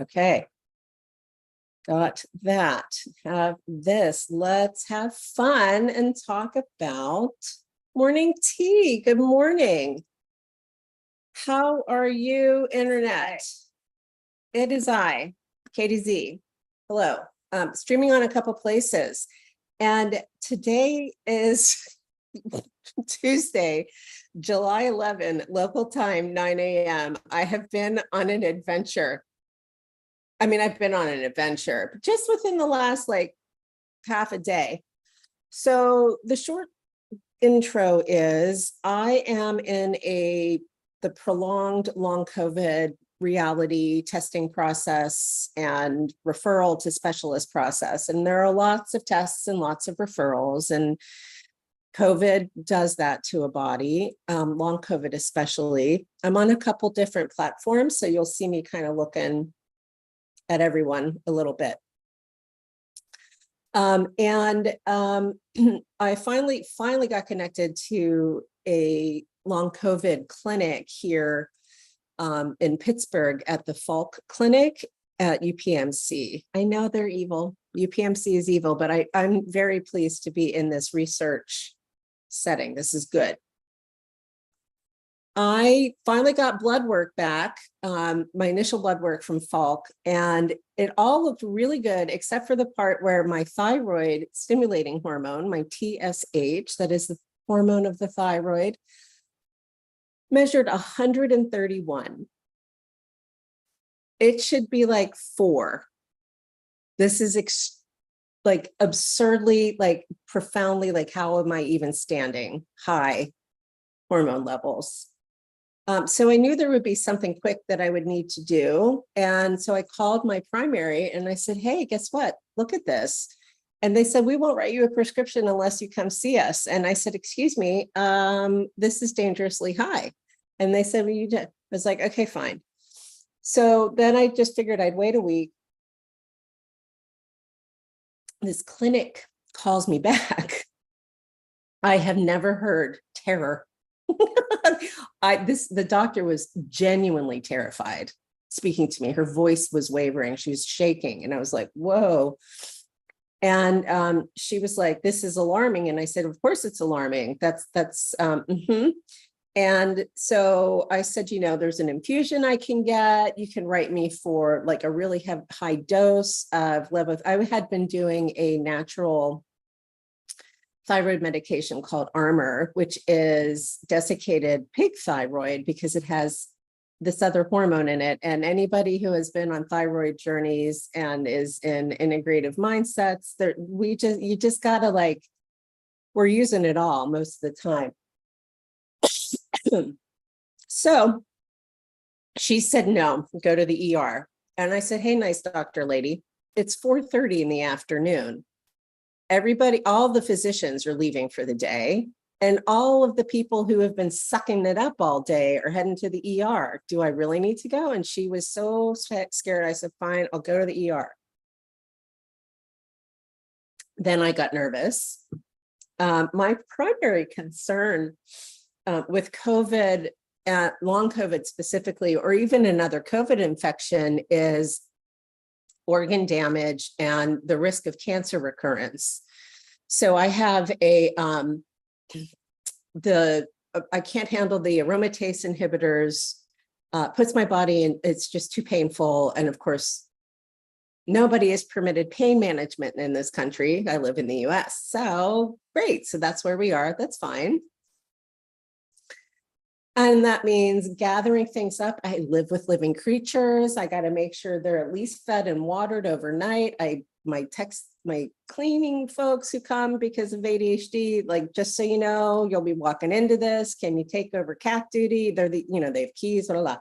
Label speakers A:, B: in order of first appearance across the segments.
A: Okay. Got that. Have this. Let's have fun and talk about morning tea. Good morning. How are you, Internet? It is I, Katie Z. Hello. Streaming on a couple places. And today is Tuesday, July 11, local time, 9 a.m. I have been on an adventure. I've been on an adventure, but just within the last half a day. So the short intro is I am in the prolonged long COVID reality testing process and referral to specialist process. And there are lots of tests and lots of referrals, and COVID does that to a body, long COVID especially. I'm on a couple different platforms, so you'll see me kind of looking at everyone a little bit. I finally got connected to a long COVID clinic here in Pittsburgh at the Falk Clinic at UPMC. I know they're evil. UPMC is evil, but I'm very pleased to be in this research setting. This is good. I finally got blood work back, my initial blood work from Falk, and it all looked really good, except for the part where my thyroid stimulating hormone, my TSH, that is the hormone of the thyroid, measured 131. It should be like 4. This is absurdly, profoundly, how am I even standing? High hormone levels. So I knew there would be something quick that I would need to do. And so I called my primary and I said, hey, guess what? Look at this. And they said, we won't write you a prescription unless you come see us. And I said, excuse me, this is dangerously high. And they said, well, you did. I was like, okay, fine. So then I just figured I'd wait a week. This clinic calls me back. I have never heard terror. The doctor was genuinely terrified speaking to me. Her voice was wavering. She was shaking. And I was like, whoa. And she was like, this is alarming. And I said, of course it's alarming. And so I said, there's an infusion I can get. You can write me for a really high dose of levo. I had been doing a natural thyroid medication called Armor, which is desiccated pig thyroid because it has this other hormone in it. And anybody who has been on thyroid journeys and is in integrative mindsets, you just gotta we're using it all most of the time. So she said, no, go to the ER. And I said, hey, nice doctor lady, it's 4:30 in the afternoon. Everybody, all the physicians are leaving for the day, and all of the people who have been sucking it up all day are heading to the ER. Do I really need to go? And she was so scared. I said, fine, I'll go to the ER. Then I got nervous. My primary concern with COVID, long COVID specifically, or even another COVID infection, is organ damage and the risk of cancer recurrence. So I have I can't handle the aromatase inhibitors, puts my body in, it's just too painful. And of course, nobody is permitted pain management in this country. I live in the US. So great. So that's where we are. That's fine. And that means gathering things up. I live with living creatures. I got to make sure they're at least fed and watered overnight. My cleaning folks who come because of ADHD, just so you know, you'll be walking into this. Can you take over cat duty? They have keys, blah, blah.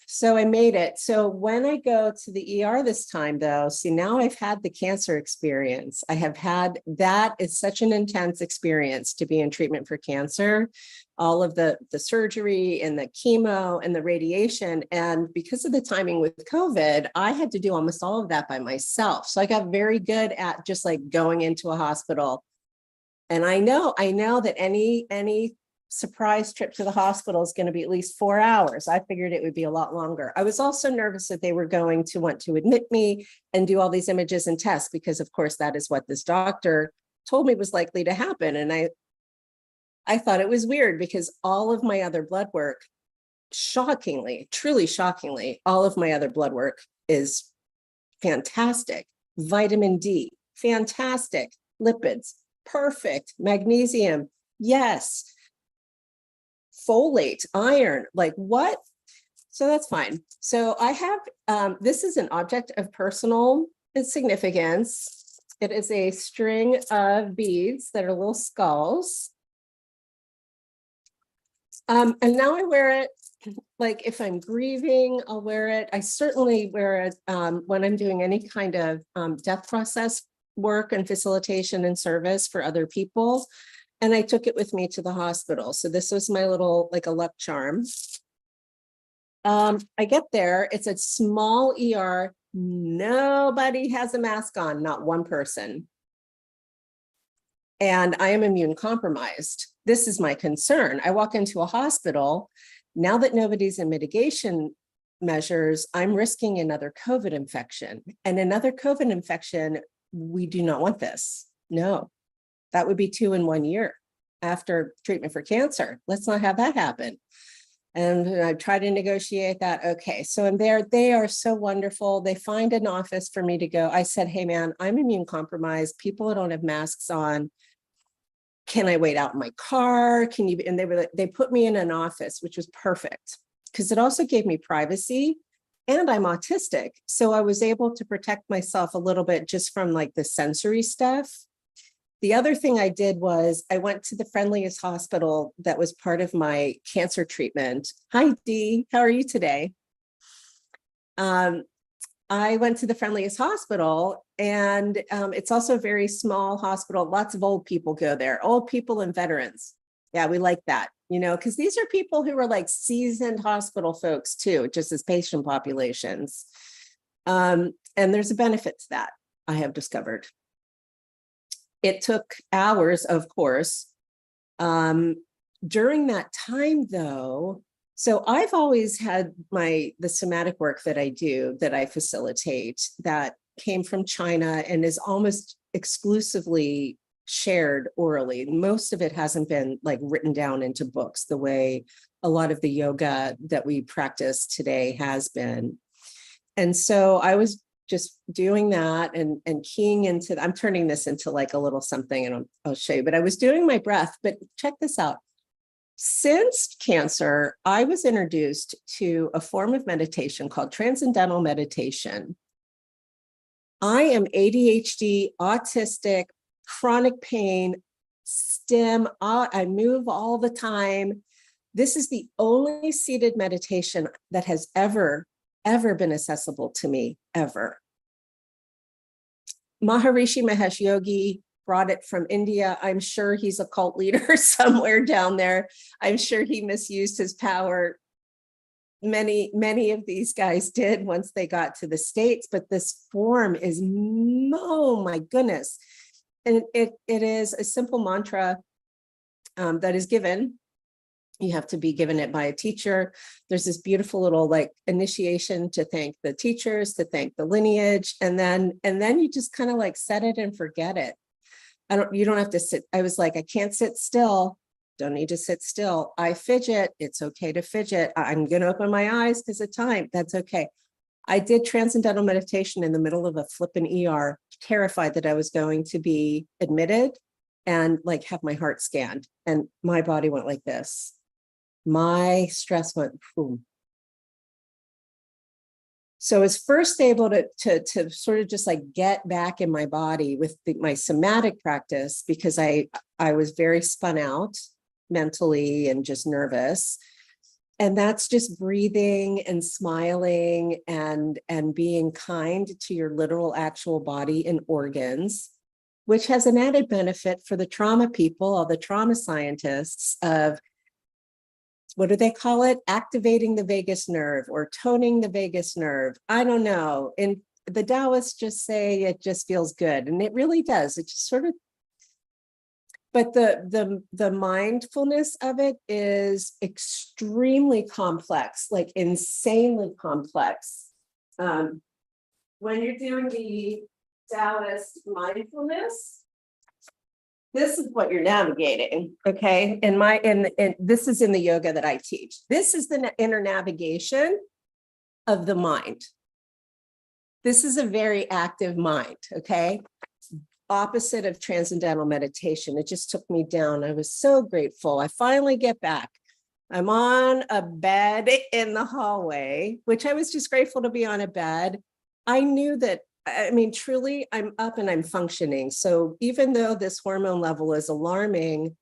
A: So I made it. So when I go to the ER this time, though, see, now I've had the cancer experience. That is such an intense experience to be in treatment for cancer, all of the surgery and the chemo and the radiation. And because of the timing with COVID, I had to do almost all of that by myself. So I got very good at just going into a hospital. And I know that any surprise trip to the hospital is going to be at least 4 hours. I figured it would be a lot longer. I was also nervous that they were going to want to admit me and do all these images and tests, because of course that is what this doctor told me was likely to happen. And I thought it was weird because all of my other blood work, shockingly, truly shockingly, all of my other blood work is fantastic. Vitamin D, fantastic. Lipids, perfect. Magnesium, yes. Folate, iron, like what? So that's fine. So I have, this is an object of personal significance. It is a string of beads that are little skulls. And now I wear it, like if I'm grieving, I'll wear it. I certainly wear it when I'm doing any kind of death process work and facilitation and service for other people. And I took it with me to the hospital. So this was my little, like a luck charm. I get there, it's a small ER. Nobody has a mask on, not one person. And I am immune compromised. This is my concern. I walk into a hospital. Now that nobody's in mitigation measures, I'm risking another COVID infection. And another COVID infection, we do not want this. No. That would be 2 in 1 year after treatment for cancer. Let's not have that happen. And I try to negotiate that. Okay, so I'm there. They are so wonderful. They find an office for me to go. I said, hey man, I'm immune compromised. People don't have masks on. Can I wait out in my car? Can you? And they put me in an office, which was perfect because it also gave me privacy. And I'm autistic. So I was able to protect myself a little bit just from like the sensory stuff. The other thing I did was I went to the friendliest hospital that was part of my cancer treatment. Hi, Dee. How are you today? I went to the friendliest hospital, and it's also a very small hospital. Lots of old people go there, old people and veterans. Yeah, we like that, you know, because these are people who are like seasoned hospital folks too, just as patient populations. And there's a benefit to that, I have discovered. It took hours, of course. During that time, though, so I've always had the somatic work that I do, that I facilitate, that came from China and is almost exclusively shared orally. Most of it hasn't been like written down into books the way a lot of the yoga that we practice today has been. And so I was just doing that and keying into, I'm turning this into like a little something and I'll show you, but I was doing my breath. But check this out. Since cancer, I was introduced to a form of meditation called transcendental meditation. I am ADHD, autistic, chronic pain, STEM. I move all the time. This is the only seated meditation that has ever been accessible to me, ever. Maharishi Mahesh Yogi brought it from India. I'm sure he's a cult leader somewhere down there. I'm sure he misused his power. Many of these guys did once they got to the States, but this form is, oh my goodness. And it is a simple mantra that is given. You have to be given it by a teacher. There's this beautiful little like initiation to thank the teachers, to thank the lineage. And then you just kind of like set it and forget it. You don't have to sit. I was like, I can't sit still. Don't need to sit still. I fidget. It's okay to fidget. I'm going to open my eyes because of time. That's okay. I did transcendental meditation in the middle of a flippin' ER, terrified that I was going to be admitted and like have my heart scanned. And my body went like this. My stress went boom. So I was first able to sort of just like get back in my body with my somatic practice, because I was very spun out mentally and just nervous. And that's just breathing and smiling and being kind to your literal actual body and organs, which has an added benefit for the trauma people, all the trauma scientists, of, what do they call it? Activating the vagus nerve or toning the vagus nerve. I don't know. And the Taoists just say it just feels good. And it really does. It just sort of, but the mindfulness of it is extremely complex, like insanely complex. When you're doing the Taoist mindfulness, this is what you're navigating, okay? And this is in the yoga that I teach. This is the inner navigation of the mind. This is a very active mind, okay? Opposite of transcendental meditation. It just took me down. I was so grateful. I finally get back. I'm on a bed in the hallway, which I was just grateful to be on a bed. I knew that, I mean, truly, I'm up and I'm functioning. So even though this hormone level is alarming,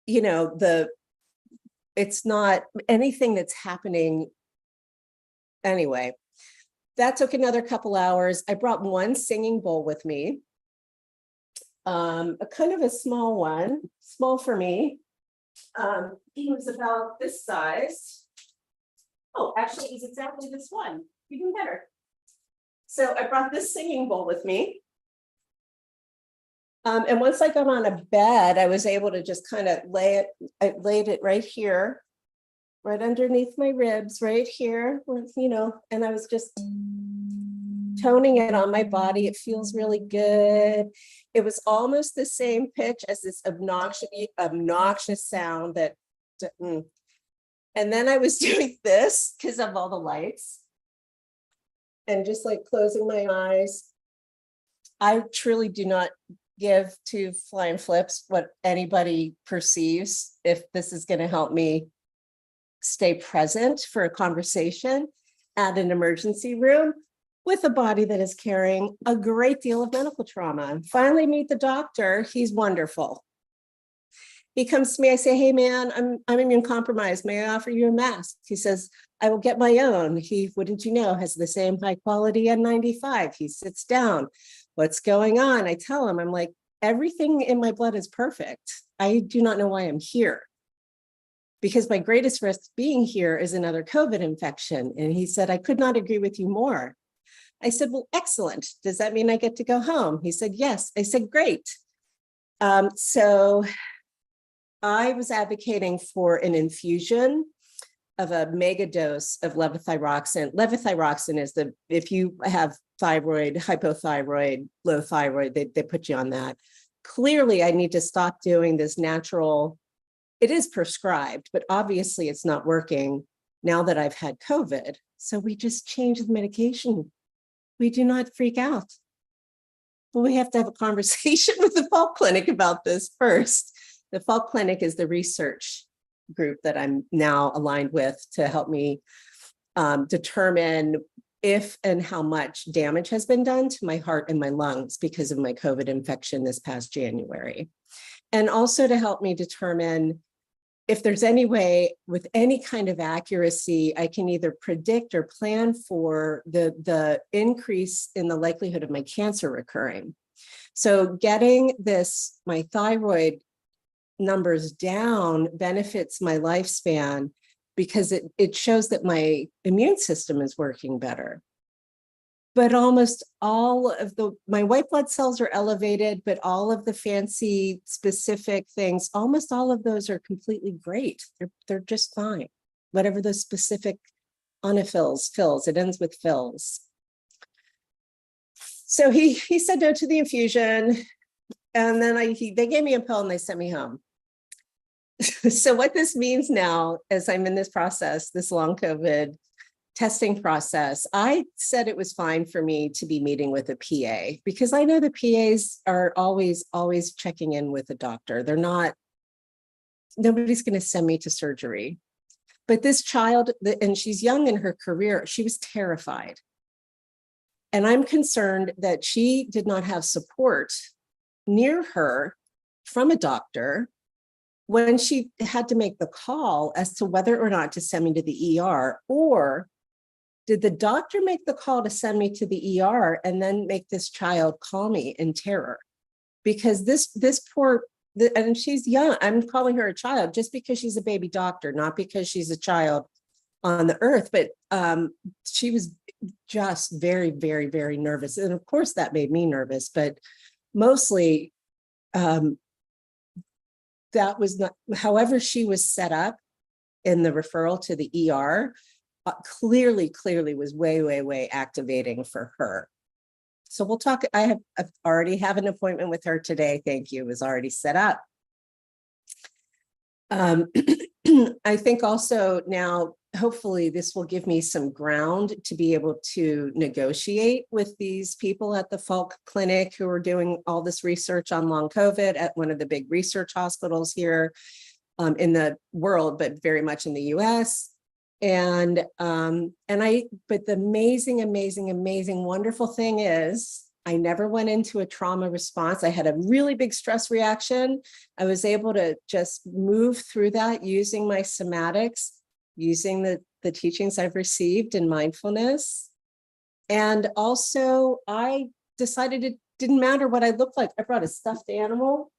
A: you know, it's not anything that's happening anyway. That took another couple hours. I brought one singing bowl with me, a kind of a small one, small for me. He was about this size. Oh, actually, he's exactly this one, even better. So I brought this singing bowl with me. And once I got on a bed, I was able to just kind of I laid it right here, right underneath my ribs, right here, you know, and I was just toning it on my body. It feels really good. It was almost the same pitch as this obnoxious sound that, and then I was doing this because of all the lights and just like closing my eyes. I truly do not give two flying flips what anybody perceives if this is going to help me stay present for a conversation at an emergency room with a body that is carrying a great deal of medical trauma. Finally meet the doctor. He's wonderful. He comes to me, I say, hey man, I'm immune compromised. May I offer you a mask? He says, I will get my own. He, wouldn't you know, has the same high quality N95. He sits down. What's going on? I tell him, I'm like, everything in my blood is perfect. I do not know why I'm here, because my greatest risk being here is another COVID infection. And he said, I could not agree with you more. I said, well, excellent. Does that mean I get to go home? He said, yes. I said, great. So I was advocating for an infusion of a mega dose of levothyroxine. Levothyroxine is if you have thyroid, hypothyroid, low thyroid, they put you on that. Clearly, I need to stop doing this natural. It is prescribed, but obviously it's not working now that I've had COVID. So we just changed the medication. We do not freak out. But we have to have a conversation with the Falk Clinic about this first. The Falk Clinic is the research group that I'm now aligned with to help me determine if and how much damage has been done to my heart and my lungs because of my COVID infection this past January. And also to help me determine if there's any way with any kind of accuracy, I can either predict or plan for the increase in the likelihood of my cancer recurring. So getting my thyroid numbers down benefits my lifespan because it shows that my immune system is working better. But almost all of my white blood cells are elevated, but all of the fancy specific things, almost all of those are completely great. They're just fine. Whatever the specific fills, it ends with fills. So he said no to the infusion. And then they gave me a pill and they sent me home. So what this means now, as I'm in this process, this long COVID testing process, I said it was fine for me to be meeting with a PA because I know the PAs are always checking in with a doctor. Nobody's going to send me to surgery. But this child, and she's young in her career, she was terrified. And I'm concerned that she did not have support near her from a doctor when she had to make the call as to whether or not to send me to the ER, or did the doctor make the call to send me to the ER and then make this child call me in terror? Because this poor, and she's young, I'm calling her a child just because she's a baby doctor, not because she's a child on the earth, but she was just very, very, very nervous. And of course that made me nervous, but mostly that was not, however she was set up in the referral to the ER, clearly was way activating for her. So we'll talk. I've already have an appointment with her today. Thank you. It was already set up. I think also now, hopefully this will give me some ground to be able to negotiate with these people at the Falk Clinic who are doing all this research on long COVID at one of the big research hospitals here in the world, but very much in the US. But the amazing, wonderful thing is I never went into a trauma response. I had a really big stress reaction. I was able to just move through that using my somatics, using the teachings I've received in mindfulness. And also I decided it didn't matter what I looked like. I brought a stuffed animal.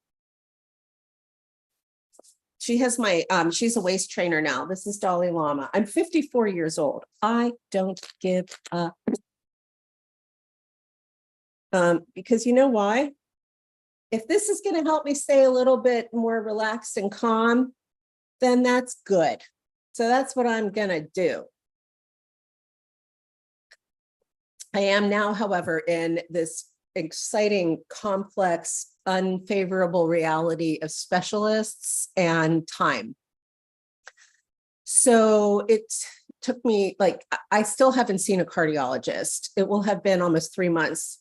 A: She has she's a waist trainer now. This is Dalai Lama. I'm 54 years old. I don't give up. Because you know why? If this is going to help me stay a little bit more relaxed and calm, then that's good. So that's what I'm going to do. I am now, however, in this exciting, complex, unfavorable reality of specialists and time. So it took me, like, I still haven't seen a cardiologist. It will have been almost 3 months.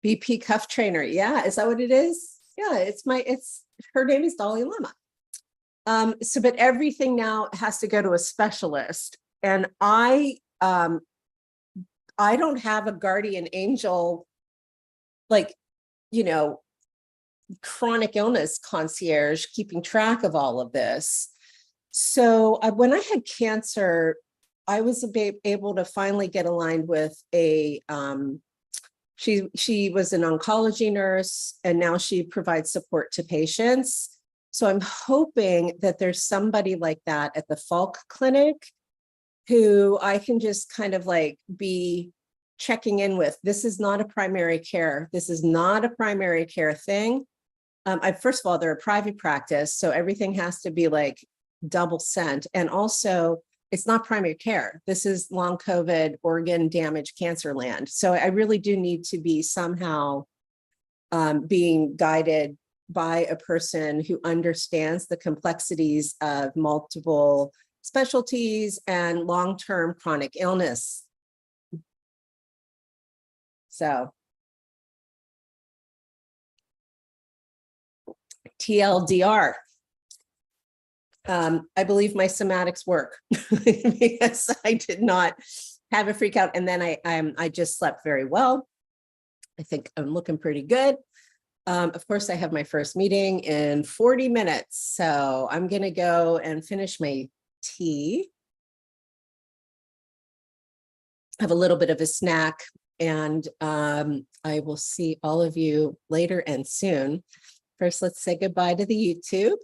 A: BP cuff trainer. Yeah. Is that what it is? Yeah. Her name is Dalai Lama. But everything now has to go to a specialist. And I don't have a guardian angel, like, chronic illness concierge keeping track of all of this. So when I had cancer, I was able to finally get aligned with a, she was an oncology nurse, and now she provides support to patients. So I'm hoping that there's somebody like that at the Falk Clinic who I can just kind of like be checking in with. This is not a primary care. This is not a primary care thing. First of all, they're a private practice, so everything has to be like double sent. And also, it's not primary care. This is long COVID, organ damage, cancer land. So I really do need to be somehow being guided by a person who understands the complexities of multiple specialties and long-term chronic illness. So TLDR. I believe my somatics work because I did not have a freak out. And then I just slept very well. I think I'm looking pretty good. Of course, I have my first meeting in 40 minutes. So I'm going to go and finish my tea, have a little bit of a snack, and I will see all of you later and soon. First, let's say goodbye to the YouTube.